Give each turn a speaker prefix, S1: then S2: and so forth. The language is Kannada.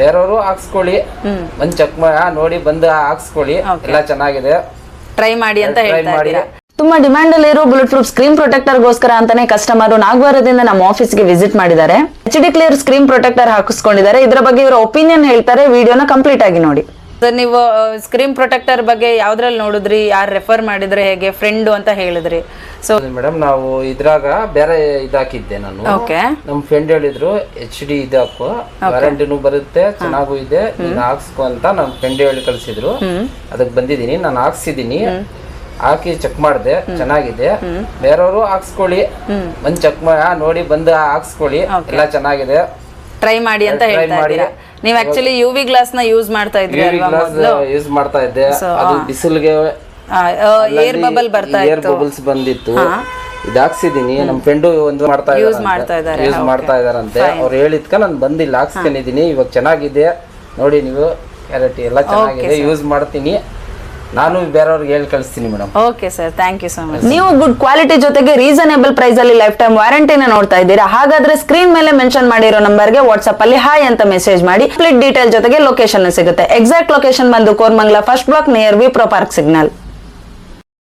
S1: ಬೇರೆಯವರು ಹಾಕ್ಸ್ಕೊಳ್ಳಿ, ಒಂದ್ ಚೆಕ್ ನೋಡಿ ಬಂದು ಹಾಕ್ಸ್ಕೊಳ್ಳಿ, ಎಲ್ಲ ಚೆನ್ನಾಗಿದೆ,
S2: ಟ್ರೈ ಮಾಡಿ ಅಂತ ಹೇಳ್ತಾ ಇದ್ದೀರಾ.
S3: ತುಂಬಾ ಡಿಮ್ಯಾಂಡ್ ಅಲ್ಲಿ ಇರೋ ಬುಲೆಟ್ ಪ್ರೂಫ್ ಸ್ಕ್ರೀನ್ ಪ್ರೊಟೆಕ್ಟರ್ ಗೋಸ್ಕರ ಅಂತಾನೆ ಕಸ್ಟಮರ್ ನಾಗವಾರದಿಂದ ನಮ್ಮ ಆಫೀಸ್ಗೆ ವಿಸಿಟ್ ಮಾಡಿದ್ದಾರೆ. HD ಕ್ಲಿಯರ್ ಸ್ಕ್ರೀನ್ ಪ್ರೊಟೆಕ್ಟರ್ ಹಾಕಿಸ್ಕೊಂಡಿದ್ದಾರೆ. ಇದರ ಬಗ್ಗೆ ಇವರ ಒಪಿನಿಯನ್ ಹೇಳ್ತಾರೆ. ವಿಡಿಯೋನ ಕಂಪ್ಲೀಟ್ ಆಗಿ ನೋಡಿ.
S2: ಸರ್, ನೀವು ಸ್ಕ್ರೀನ್ ಪ್ರೊಟೆಕ್ಟರ್ ಬಗ್ಗೆ ಯಾವ್ದ್ರಲ್ಲಿ ನೋಡಿದ್ರಿ, ಯಾರು ರೆಫರ್ ಮಾಡಿದ್ರೆ, ಹೇಗೆ ಫ್ರೆಂಡ್ ಅಂತ ಹೇಳಿದ್ರಿ? ಸೊ
S1: ಮೇಡಮ್, ನಾವು ಇದ್ರಾಗ ಬೇರೆ ಇದಾಕಿದ್ದೆ ನಾನು. ನಮ್ ಫ್ರೆಂಡ್ ಹೇಳಿದ್ರು HD ಇದಾಕು, ವಾರಂಟಿನೂ ಬರುತ್ತೆ, ಚೆನ್ನಾಗೂ ಇದೆ, ನೀನ್ ಹಾಕ್ಸ್ಕೊ ಅಂತ ನಮ್ ಫ್ರೆಂಡ್ ಹೇಳಿ ಕಳ್ಸಿದ್ರು. ಅದಕ್ಕೆ ಬಂದಿದ್ದೀನಿ, ನಾನು ಹಾಕ್ಸಿದೀನಿ, ಹಾಕಿ ಚೆಕ್ ಮಾಡಿದೆ, ಚೆನ್ನಾಗಿದೆ. ಬೇರೆಯವರು ಹಾಕ್ಸ್ಕೊಳ್ಳಿ, ಒಂದ್ ಚೆಕ್ ನೋಡಿ ಬಂದು ಹಾಕ್ಸ್ಕೊಳ್ಳಿ, ಎಲ್ಲ ಚೆನ್ನಾಗಿದೆ,
S2: ಟ್ರೈ ಮಾಡಿ ಅಂತ ಹೇಳ್ತಾ ಇದ್ದೀರಾ. ನೀವು ಆಕ್ಚುಲಿ UV ಗ್ಲಾಸ್ ನ ಯೂಸ್ ಮಾಡ್ತಾ ಇದ್ರಿ ಅಲ್ವಾ? ಮೊದಲು
S1: ಯೂಸ್ ಮಾಡ್ತಾ ಇದ್ದೆ. ಅದು ಬಿಸಿಲಿಗೆ
S2: ಏರ್ ಬಬಲ್ ಬರ್ತಾ ಇತ್ತು,
S1: ಏರ್ ಬಬಲ್ಸ್ ಬಂದಿತ್ತು. ಇದು ಹಾಕ್ಸಿದೀನಿ, ನಮ್ ಫ್ರೆಂಡು ಒಂದು ಯೂಸ್ ಮಾಡ್ತಾ ಇದಾರಂತೆ. ಅವ್ರು ಹೇಳಿದ್ಕ ನಾನು ಬಂದಿಲ್ಲ, ಹಾಕ್ಸ್ಕೊಂಡಿದೀನಿ. ಇವಾಗ ಚೆನ್ನಾಗಿದೆ ನೋಡಿ, ನೀವು ಕ್ಯಾರೆಟಿ ಎಲ್ಲ ಚೆನ್ನಾಗಿದೆ, ಯೂಸ್ ಮಾಡ್ತೀನಿ. ನಾನು ಬೇರೆಯವ್ರಿಗೆ ಹೇಳಿ ಕಳಿಸ್ತೀನಿ madam.
S2: Okay sir, thank you so much.
S3: ನೀವು ಗುಡ್ ಕ್ವಾಲಿಟಿ ಜೊತೆಗೆ ರೀಸನೇಬಲ್ ಪ್ರೈಸ್ ಅಲ್ಲಿ ಲೈಫ್ ಟೈಮ್ ವಾರಂಟಿನ ನೋಡ್ತಾ ಇದ್ದೀರಾ. ಹಾಗಾದ್ರೆ ಸ್ಕ್ರೀನ್ ಮೇಲೆ ಮೆನ್ಷನ್ ಮಾಡಿರೋ ನಂಬರ್ಗೆ ವಾಟ್ಸ್ಆಪ್ ಅಲ್ಲಿ ಹಾಯ್ ಅಂತ ಮೆಸೇಜ್ ಮಾಡಿ. ಕಂಪ್ಲೀಟ್ ಡೀಟೇಲ್ ಜೊತೆಗೆ ಲೊಕೇಶನ್ ಸಿಗುತ್ತೆ. ಎಕ್ಸಾಕ್ಟ್ ಲೊಕೇಶನ್ ಬಂದು Koramangala first block near Wipro park signal.